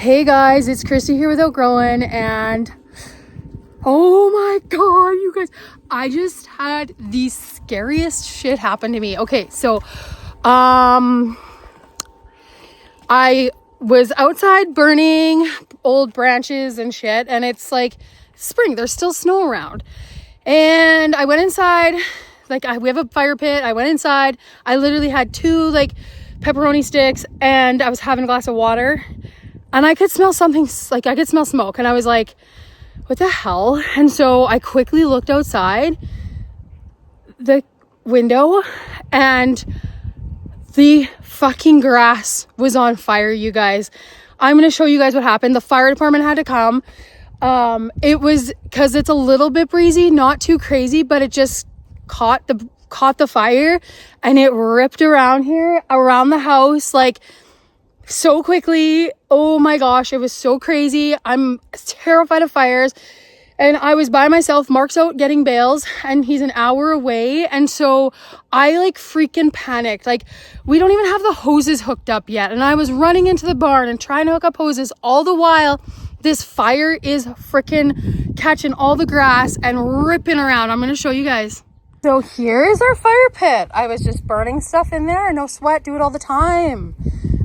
Hey guys, it's Christy here with Outgrowing, and oh my god, you guys, I just had the scariest shit happen to me. Okay, so I was outside burning old branches and shit, and it's like spring, there's still snow around. And I went inside, we have a fire pit. I went inside, I literally had two pepperoni sticks, and I was having a glass of water. And I could smell something, I could smell smoke. And I was like, what the hell? And so I quickly looked outside the window, and the fucking grass was on fire, you guys. I'm going to show you guys what happened. The fire department had to come. It was because it's a little bit breezy, not too crazy, but it just caught the fire, and it ripped around the house, so quickly. Oh my gosh, it was so crazy. I'm terrified of fires, and I was by myself. Mark's out getting bales, and he's an hour away, and so I freaking panicked. We don't even have the hoses hooked up yet, and I was running into the barn and trying to hook up hoses. All the while, this fire is freaking catching all the grass and ripping around. I'm gonna show you guys. So here is our fire pit. I was just burning stuff in there. No sweat, do it all the time.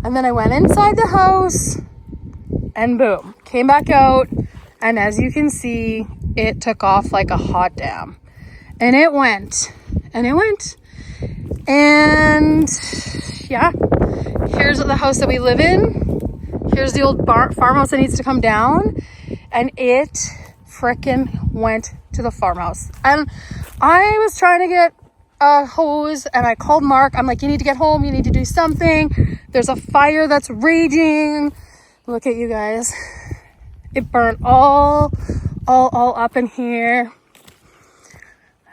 And then I went inside the house, and boom, came back out. And as you can see, it took off like a hot damn. And it went. And yeah, here's the house that we live in. Here's the old farmhouse that needs to come down. And it frickin' went to the farmhouse. And I was trying to get a hose, and I called Mark. I'm like, you need to get home. You need to do something. There's a fire that's raging. Look at you guys. It burnt all up in here.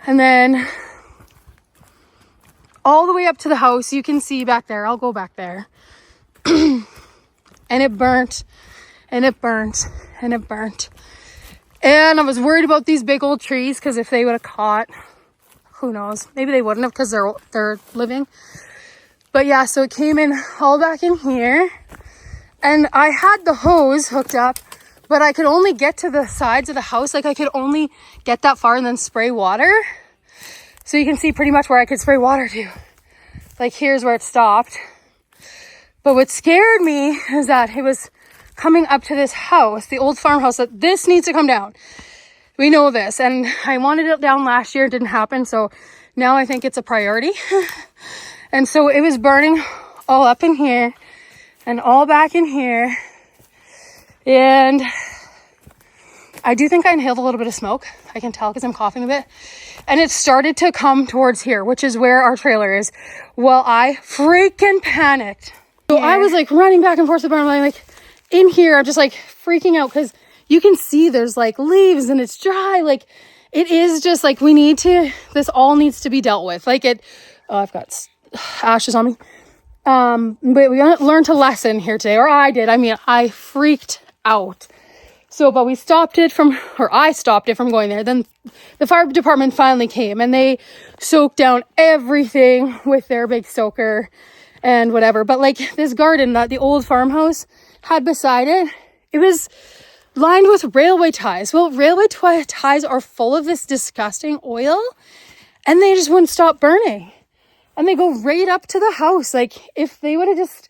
And then all the way up to the house, you can see back there. I'll go back there. And it burnt, and it burnt, and it burnt. And I was worried about these big old trees, because if they would have caught, who knows? Maybe they wouldn't have, because they're living. But yeah, so it came in all back in here. And I had the hose hooked up, but I could only get to the sides of the house. I could only get that far and then spray water. So you can see pretty much where I could spray water to. Here's where it stopped. But what scared me is that it was coming up to this house, the old farmhouse, that this needs to come down. We know this, and I wanted it down last year. It didn't happen, so now I think it's a priority. And so it was burning all up in here and all back in here. And I do think I inhaled a little bit of smoke. I can tell because I'm coughing a bit. And it started to come towards here, which is where our trailer is. Well, I freaking panicked. So I was running back and forth the barn, in here. I'm just freaking out, because you can see there's leaves and it's dry. It is just this all needs to be dealt with. I've got ashes on me. But we learned a lesson here today, or I did. I freaked out. So, but I stopped it from going there. Then the fire department finally came, and they soaked down everything with their big soaker and whatever. But this garden that the old farmhouse had beside it, it was lined with railway ties. Well, railway ties are full of this disgusting oil, and they just wouldn't stop burning. And they go right up to the house. If they would have just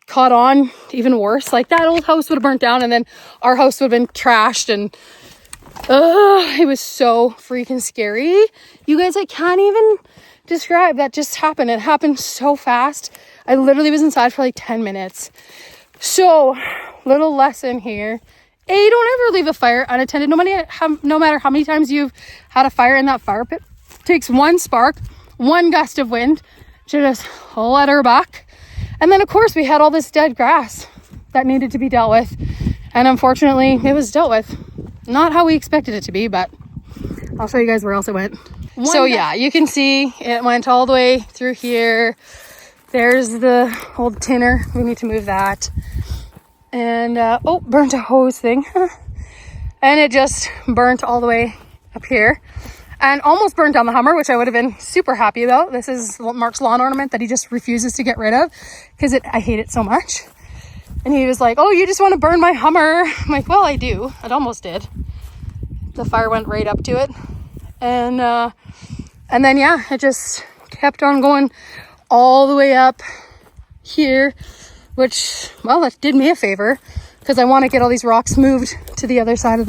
caught on, even worse, that old house would have burnt down, and then our house would have been trashed. And it was so freaking scary. You guys, I can't even describe that just happened. It happened so fast. I literally was inside for 10 minutes. So, little lesson here. Don't ever leave a fire unattended. No matter how many times you've had a fire in that fire pit. It takes one spark, one gust of wind to just let her back. And then, of course, we had all this dead grass that needed to be dealt with. And unfortunately, it was dealt with. Not how we expected it to be, but I'll show you guys where else it went. So yeah, you can see it went all the way through here. There's the old tinner. We need to move that. And, burnt a hose thing. And it just burnt all the way up here. And almost burnt down the Hummer, which I would have been super happy about. This is Mark's lawn ornament that he just refuses to get rid of, because I hate it so much. And he was like, oh, you just want to burn my Hummer. I'm like, well, I do. It almost did. The fire went right up to it. And then, yeah, it just kept on going all the way up here, which, well, it did me a favor because I want to get all these rocks moved to the other side of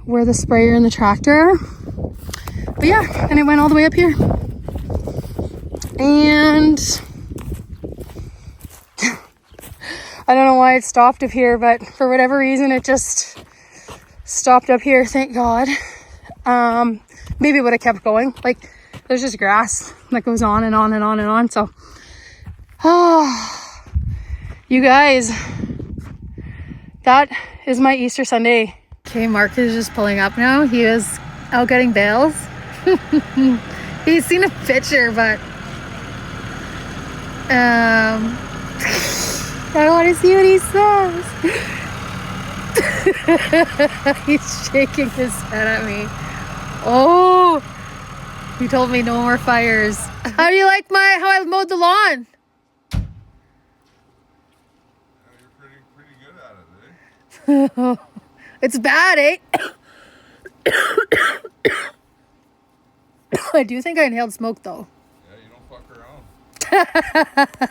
where the sprayer and the tractor are. But yeah, and it went all the way up here. And I don't know why it stopped up here, but for whatever reason, it just stopped up here. Thank God. Maybe it would have kept going. Like, there's just grass that goes on and on and on and on. So, you guys, that is my Easter Sunday. Okay, Mark is just pulling up now. He was out getting bales. He's seen a picture, but I want to see what he says. He's shaking his head at me. Oh, he told me no more fires. How do you like how I mowed the lawn? You're pretty good at it, eh? It's bad, eh? I do think I inhaled smoke though. Yeah, you don't fuck around.